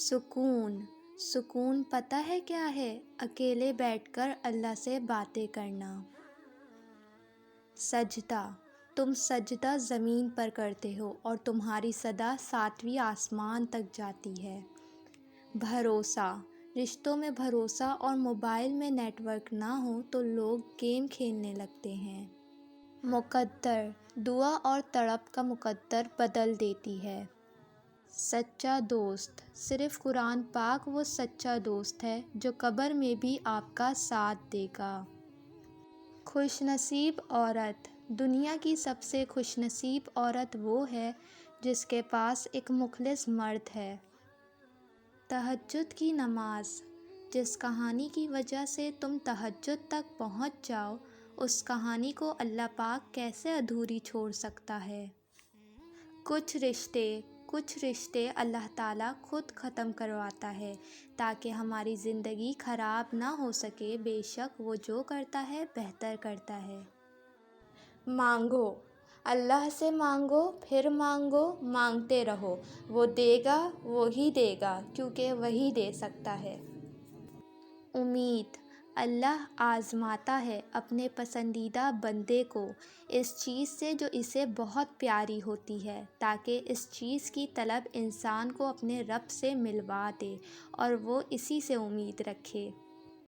سکون سکون پتہ ہے کیا ہے؟ اکیلے بیٹھ کر اللہ سے باتیں کرنا۔ سجدہ تم سجدہ زمین پر کرتے ہو اور تمہاری صدا 7ویں آسمان تک جاتی ہے۔ بھروسہ رشتوں میں بھروسہ اور موبائل میں نیٹ ورک نہ ہو تو لوگ گیم کھیلنے لگتے ہیں۔ مقدر دعا اور تڑپ کا مقدر بدل دیتی ہے۔ سچا دوست صرف قرآن پاک وہ سچا دوست ہے جو قبر میں بھی آپ کا ساتھ دے گا۔ خوش نصیب عورت دنیا کی سب سے خوش نصیب عورت وہ ہے جس کے پاس ایک مخلص مرد ہے۔ تہجد کی نماز جس کہانی کی وجہ سے تم تہجد تک پہنچ جاؤ اس کہانی کو اللہ پاک کیسے ادھوری چھوڑ سکتا ہے؟ کچھ رشتے اللہ تعالیٰ خود ختم کرواتا ہے تاکہ ہماری زندگی خراب نہ ہو سکے، بے شک وہ جو کرتا ہے بہتر کرتا ہے۔ مانگو اللہ سے مانگو، پھر مانگو، مانگتے رہو، وہ دے گا، وہی دے گا کیونکہ وہی دے سکتا ہے۔ امید اللہ آزماتا ہے اپنے پسندیدہ بندے کو اس چیز سے جو اسے بہت پیاری ہوتی ہے تاکہ اس چیز کی طلب انسان کو اپنے رب سے ملوا دے اور وہ اسی سے امید رکھے۔